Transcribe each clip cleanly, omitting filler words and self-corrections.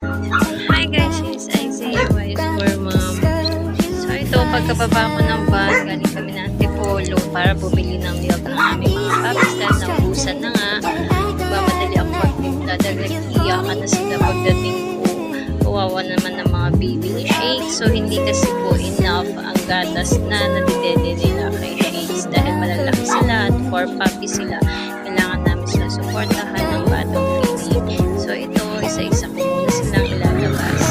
Hi guys, it's Isaiah Wise for Mom. So ito, pagkababa ko ng van, galing kami ng Antipolo para bumili ng milk ng aming mga puppies dahil naubusan na nga. Magmamadali ako magtinda dahil nag-iiyakan na sila pagdating ko. Kawawa naman ng mga baby ni Shake. So hindi kasi po enough ang gatas na nadidede nila kay Shakes dahil malalaki sila at 4 puppies sila. Kailangan namin sila supportahan ng batang feeding. So ito, isa-isa ko muna silang ilalabas.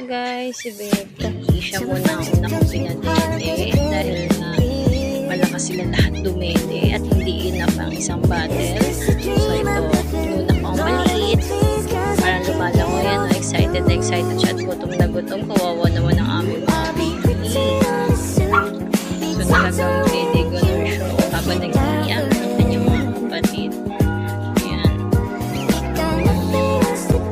Guys, si Beb, siya muna ang una kong pinadede dahil nga malakas sila lahat dumede at hindi enough ang isang bottle. So ito, una pang maliit, parang lumalango yan, no? Excited siya at gutom na gutom. Kawawa naman ang aming mga baby. So talagang dede ko na show habang nag-iiyak ang kanyang mga kapatid. Ayan.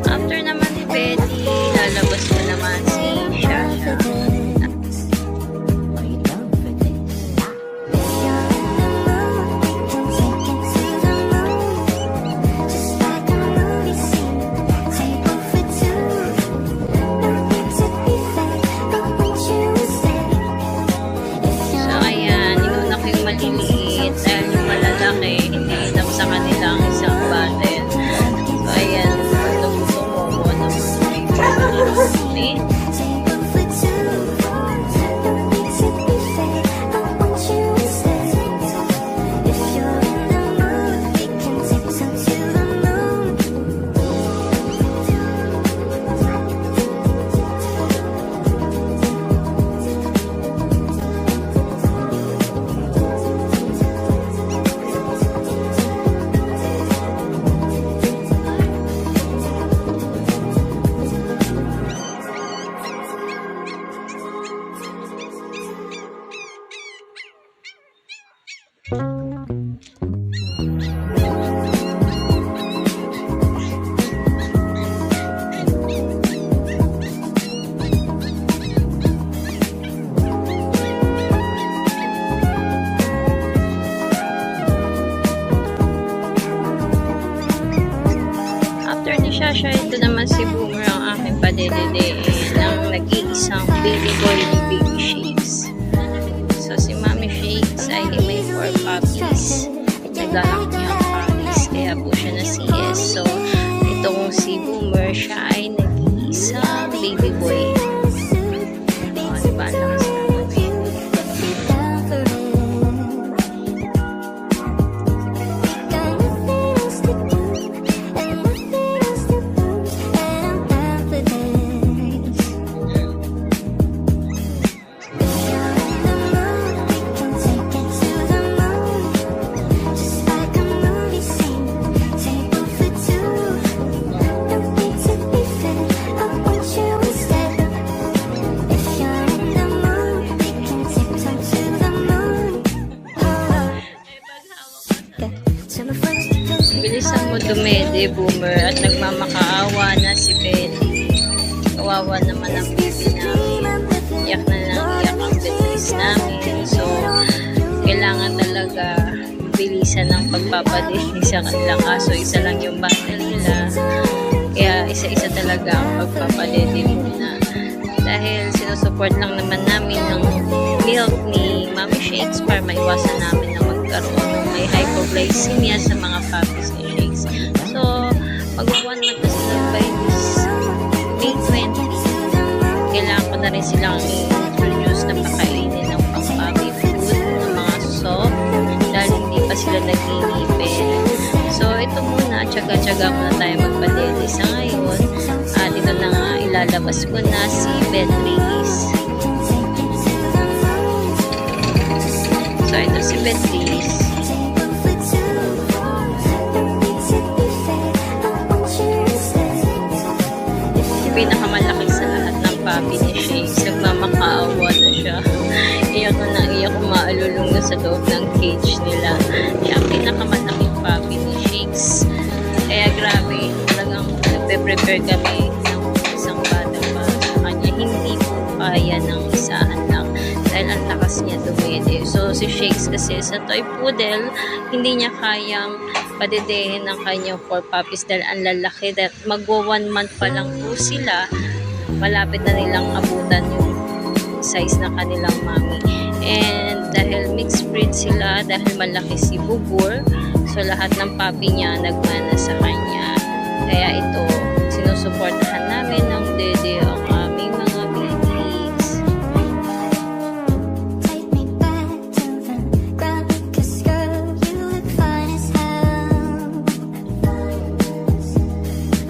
After naman ni Betty, lalabas na naman si Shasha. So ayan, inuna ko yung maliliit dahil yung malalaki, hindi enough sa kanila ang isang bottle. So ayan, tumutungo ng baby. After ni Shasha, ito naman si Boomer ang aking padedede ng nag-iisang baby boy ni Baby Shakes. So si Mommy Shakes ay may 4 puppies. Naglalak niya ang puppies, kaya po siya na CS. So itong si Boomer, siya ay nag-iisang baby boy. O, diba? Lakas na gawin. Bilisan mo dumede, Boomer, at nagmamakaawa na si Betty. Kawawa naman ang baby namin. Iyak na lang iyak ang Betty's namin. So, kailangan talaga bilisan ng pagpapadede sa kanilang aso. Isa lang yung bottle nila. Kaya isa-isa talaga ang pagpapadede muna. Dahil sinusupport lang naman namin ng milk ni Mommy Shakes para maiwasan namin na magkaroon ng may hypoglycemia sa mga puppies ni Shakes. So, mag-1 month na sila by this May 20. Kailangan ko na rin silang i-introduce na pakainin ng pang-puppy food, ng mga soft, dahil hindi pa sila nag-iipin. So, ito muna, tsaga-tsaga muna tayo magpadede sa ngayon. Dito na nga, ilalabas ko na si Beatrice. So, ito si Beatrice. Pinakamalaki sa lahat ng puppy ni Shakes. Nagmamakaawa na siya. Iyak na iyak, maalulong doon sa loob ng cage nila. Siya ang pinakamalaking puppy ni Shakes. Kaya grabe, talagang nagpe-prepare kami ng isang bata para sa kanya. Hindi po kaya ng isahan lang dahil ang lakas niya dumede. So si Shakes kasi sa toy poodle, hindi niya kayang padedehin ng kanyang 4 puppies dahil ang lalaki. Dahil magwa 1 month pa lang po sila, malapit na nilang abutan yung size na kanilang mami. And dahil mixed breed sila, dahil malaki si Bubur, so lahat ng puppy niya nagmana sa kanya. Kaya ito, sinusuportahan namin ng dede ang aming mga babies. Take me back to the ground, 'cause girl, you look fine as hell.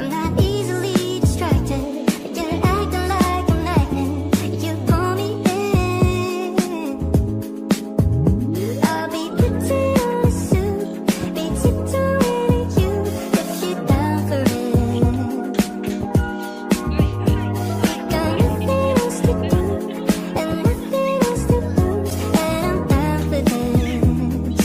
I'm not easily distracted. You're acting like I'm acting. You pull me in. I'll be putting on a suit, be tiptoeing at you if you're down for it. Got nothing else to do and nothing else to lose, and I'm down for this.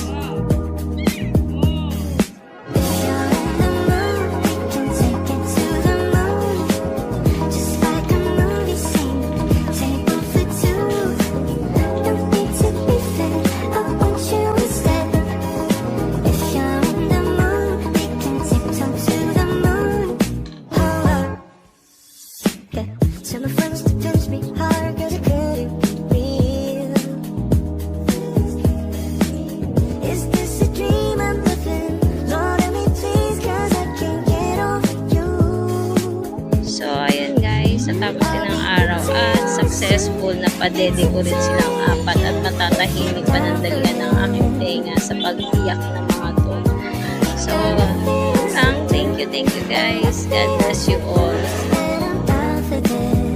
If you're in the mood, we can take it to the moon, just like a movie scene. Table for two, don't need to be fair. I want you instead. If you're in the mood, we can tiptoe to the moon. Oh, yeah. Tell my friends to pinch me hard, 'cause it couldn't be real. Is this a dream I'm living? Lord, help me please, 'cause I can't get over you. So, ayun guys, natapos din ang araw at successful na padede ko rin silang 4 at matatahimik panandalian ng aking tenga sa pag-iyak ng mga to. So, thank you guys. God bless you all. And I'm down for this.